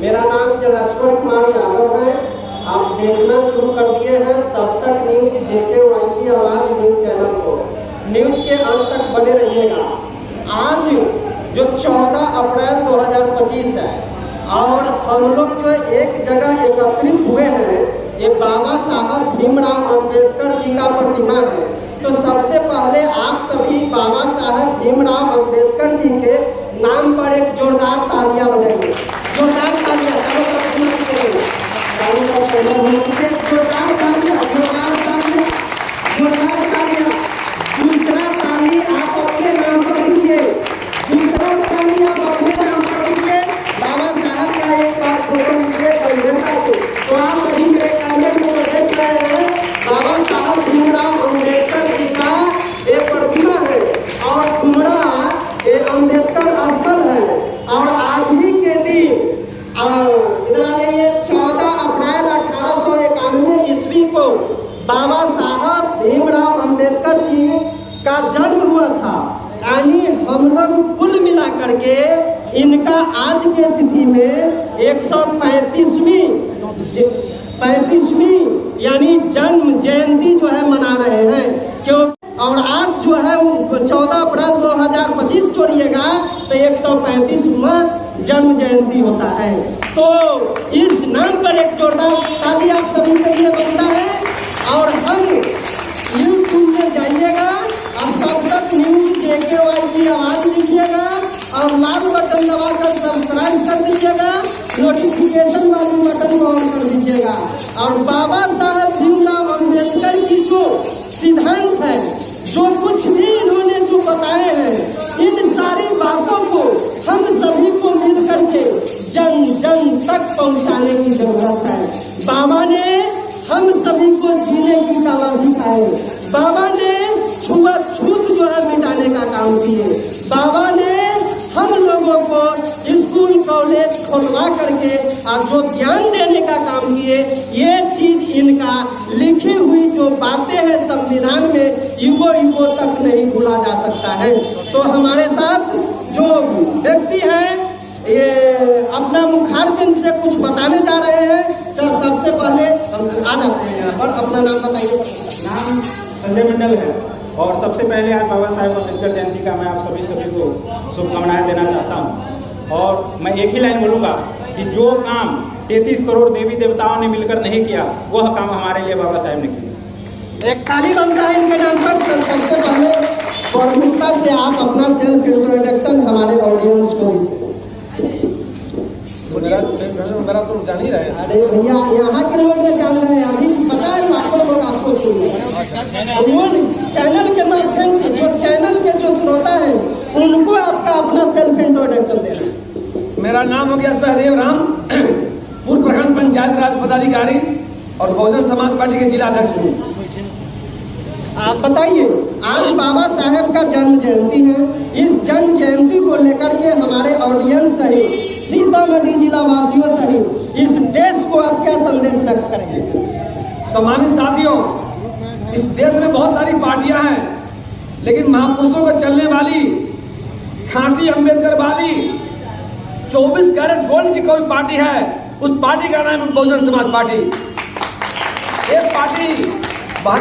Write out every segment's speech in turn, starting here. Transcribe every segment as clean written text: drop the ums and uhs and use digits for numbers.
मेरा नाम जलेश्वर कुमार यादव है। आप देखना शुरू कर दिए हैं सब तक न्यूज JKY की आवाज़ न्यूज चैनल को। न्यूज के अंत तक बने रहिएगा। आज जो 14 अप्रैल 2025 है और हम लोग जो एक जगह एकत्रित हुए हैं, ये बाबा साहब भीमराव अंबेडकर जी का प्रतिमा है। तो सबसे पहले आप सभी बाबा साहब भीमराव अंबेडकर जी के नाम पर एक जोरदार तालियां बजाइए। जोरदार तालियां, दूसरा ताली आप अपने नाम पर दीजिए। दूसरा ताली आप अपने नाम पर दीजिए। बाबा साहब का एक बार फोटो लीजिए। तो आप सभी मेरे कैमरे में देख रहे हैं, बाबा साहब भीमराव अंबेडकर जी का एक प्रतिमा है और डुमरा ये अम्बेडकर स्थल है। और आज ही के दिन इधर आ जाइए, 14 अप्रैल 1891 ईस्वी को बाबा साहब भीमराव अंबेडकर जी का जन्म हुआ था। यानी हम लोग कुल मिला करके इनका आज के तिथि में 135वीं यानी जन्म जयंती जो है मना रहे हैं। क्यों? और आज जो है 14 अप्रैल 2025 जोड़िएगा तो 135वां जन्म जयंती होता है। तो इस नाम पर एक जोरदार ताली आप सभी के लिए बनता है। और हम यूट्यूब में जाइएगा और सब तक न्यूज JKY की आवाज़ लीजिएगा और लाल बटन दबाकर सब्सक्राइब कर दीजिएगा, नोटिफिकेशन वाली बटन को ऑन कर दीजिएगा। और बाबा साहब भीमराव अंबेडकर की जो सिद्धांत है, जो कुछ भी इन्होंने जो बताए हैं, इन सारी बातों को हम सभी को मिल करके जन जन तक पहुंचाने की जरूरत है। बाबा ने हम सभी को जीने की कला सिखाई। बाबा ने छूत जो है मिटाने का काम किए। बाबा ने हम लोगों को स्कूल कॉलेज खोलवा करके और जो ज्ञान देने का काम किए। ये चीज इनका लिखी हुई जो बातें हैं संविधान में, युगों तक नहीं भूला जा सकता है। तो हमारे साथ जो व्यक्ति हैं ये अपना मुखारबिंद से कुछ बताने जा रहे हैं। तो सबसे पहले हम आ जाते हैं और अपना नाम बताइए। नाम संजय मंडल है और सबसे पहले आज बाबा साहेब अम्बेडकर जयंती का मैं आप सभी को शुभकामनाएं देना चाहता हूं। और मैं एक ही लाइन बोलूँगा कि जो काम 33 करोड़ देवी देवताओं ने मिलकर नहीं किया, वह काम हमारे लिए बाबा साहेब ने किया। एक ताली बनता है इनके नाम पर। सबसे पहले प्रमुखता से आप अपना सेल्फ इंट्रोडक्शन हमारे ऑडियंस को दीजिए। मेरा तो जान ही रहे। अरे भैया, यहाँ के लोग जान रहे हैं, अभी पता है लाखों लोग आपको चैनल के माध्यम से, जो चैनल के जो श्रोता है उनको आपका अपना सेल्फ इंट्रोडक्शन देना। मेरा नाम हो गया सहदेव राम, पूर्व प्रखंड पंचायत राज पदाधिकारी और बहुजन समाज पार्टी के जिला अध्यक्ष हूँ। आप बताइए, आज बाबा साहेब का जन्म जयंती है। इस जन्म जयंती को लेकर के हमारे ऑडियंस सहित, सीतामढ़ी जिला वासियों सहित इस देश को आप क्या संदेश व्यक्त करेंगे? सम्मानित साथियों, इस देश में बहुत सारी पार्टियां हैं, लेकिन महापुरुषों को चलने वाली खांटी अम्बेडकरवादी 24 कैरेट गोल्ड की कोई पार्टी है, उस पार्टी का नाम है बहुजन समाज पार्टी। एक पार्टी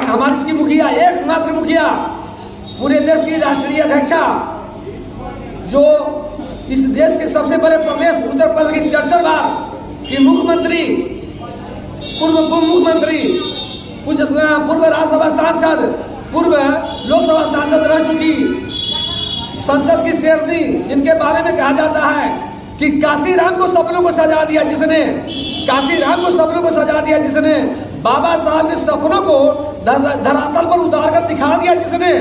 हमारी इसकी मुखिया, एकमात्र मुखिया, पूरे देश की राष्ट्रीय अध्यक्षा, जो इस देश के सबसे बड़े प्रदेश उत्तर प्रदेश की 44 बार की मुख्यमंत्री, पूर्व उप मुख्यमंत्री, पूर्व राज्यसभा सांसद, पूर्व लोकसभा सांसद रह चुकी, संसद की शेरनी, जिनके बारे में कहा जाता है कि काशीराम को सपनों को सजा दिया जिसने, काशीराम को सपनों को सजा दिया जिसने, बाबा साहब के सपनों को धरातल पर उतार कर दिखा दिया जिसने,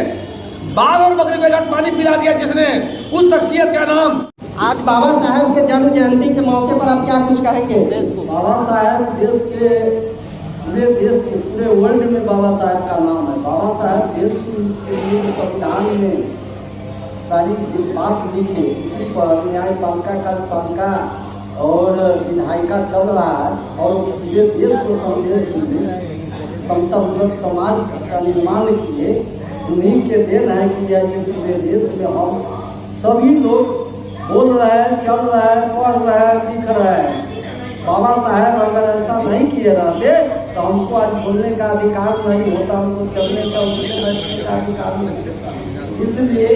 बाघ और बकरी को एक पानी पिला दिया जिसने, उस शख्सियत का नाम। आज बाबा साहब के जन्म जयंती के मौके पर आप क्या कुछ कहेंगे देश को? बाबा साहब पूरे देश के पूरे वर्ल्ड में बाबा साहब का नाम है। बाबा साहब देश के लिए संविधान में सारी बात लिखे, उसी पर न्यायपालिका कार्यपालिका और विधायिका चल रहा है और पूरे देश को संदेश समतामूलक समाज का निर्माण किए। उन्हीं के देन है कि यह पूरे देश में हम सभी लोग बोल रहे हैं, चल रहे हैं, पढ़ रहे हैं, लिख रहे हैं। बाबा साहब अगर ऐसा नहीं किए रहते तो हमको आज बोलने का अधिकार नहीं होता, हमको चलने का उठने बैठने का अधिकार नहीं होता। इसलिए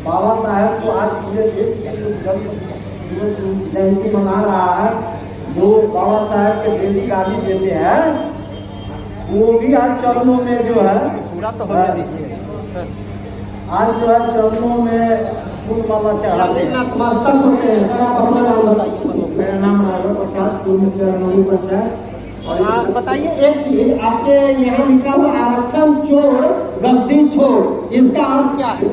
बाबा साहब को आज पूरे देश के जो जन्म दिवस जयंती मना रहा है, जो बाबा साहब के डेली गाली देते हैं वो भी आज चरणों में जो है आज जो है चरणों में फूल माला चढ़ाते हैं। नतमस्तक होते हैं। सर आप अपना नाम बताइए। मेरा नाम राघव प्रसाद, पूर्व मुखिया रंगोली पंचायत। और आप बताइए एक चीज, आपके यहाँ लिखा हुआ आरक्षण छोड़ गद्दी छोड़, इसका अर्थ क्या है?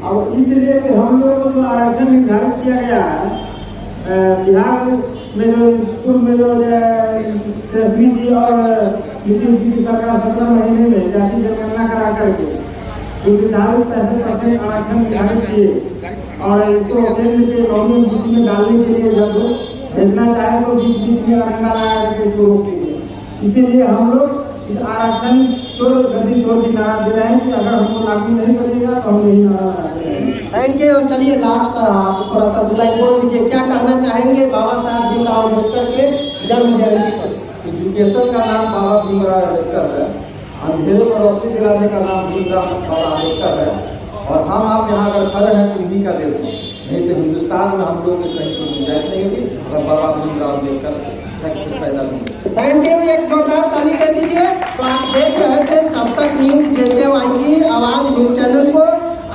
अब इसलिए कि हम लोग को जो आरक्षण निर्धारित किया गया है बिहार में, जो पूर्व में जो तेजस्वी जी और नीतीश जी की सरकार 17 महीने में जाति जनगणना करा करके जो निर्धारित 65% आरक्षण निर्धारित किए और इसको केंद्र के गवर्नमेंट सूची में डालने के लिए जब भेजना चाहे तो बीच बीच में अड़ंगा लगा करके इसको रोक दीजिए। इसीलिए हम लोग इस आरक्षण छोड़ गद्दी छोड़ की नारा दे रहे हैं कि अगर हमको लागू नहीं करिएगा तो हम यही नारा लगा दे रहे हैं। Thank you. चलिए लास्ट आप थोड़ा सा दो लाइन बोल दीजिए, क्या कहना चाहेंगे बाबा साहब भीमराव अम्बेडकर के जन्म जयंती पर? एजुकेशन का नाम बाबा भीमराव अम्बेडकर है, अंधेरे पर रोशनी दिलाने का नाम भीमराव बाबा अम्बेडकर है। और हम आप यहाँ अगर खड़े हैं तो इन्हीं का देते हैं, नहीं तो हिंदुस्तान में हम लोग में कहीं कोई गुंजाइश नहीं होगी अगर बाबा भीमराव अम्बेडकर पैदा नहीं। Thank you. एक जोरदार ताली दे दीजिए। तो आप देख रहे थे सब तक न्यूज JKY की आवाज न्यूज चैनल को।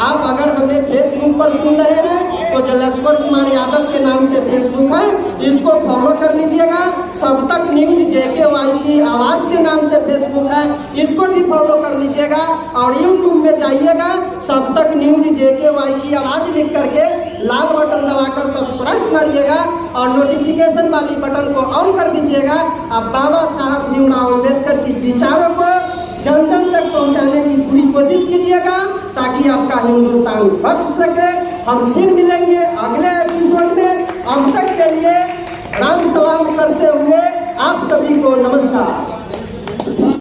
आप अगर हमें फेसबुक पर सुन रहे हैं तो जलेश्वर कुमार यादव के नाम से फेसबुक है, इसको फॉलो कर लीजिएगा। सब तक न्यूज JKY की आवाज के नाम से फेसबुक है, इसको भी फॉलो कर लीजिएगा। और यूट्यूब में जाइएगा, सब तक न्यूज JKY की आवाज लिख करके लाल बटन दबाकर सब्सक्राइब करिएगा और नोटिफिकेशन वाली बटन को ऑन कर दीजिएगा। अब बाबा साहब भीमराव अम्बेडकर की विचारों को जन जन तक पहुंचाने की पूरी कोशिश कीजिएगा ताकि आपका हिंदुस्तान बच सके। हम फिर मिलेंगे अगले एपिसोड में। अब तक के लिए राम सलाम करते हुए आप सभी को नमस्कार।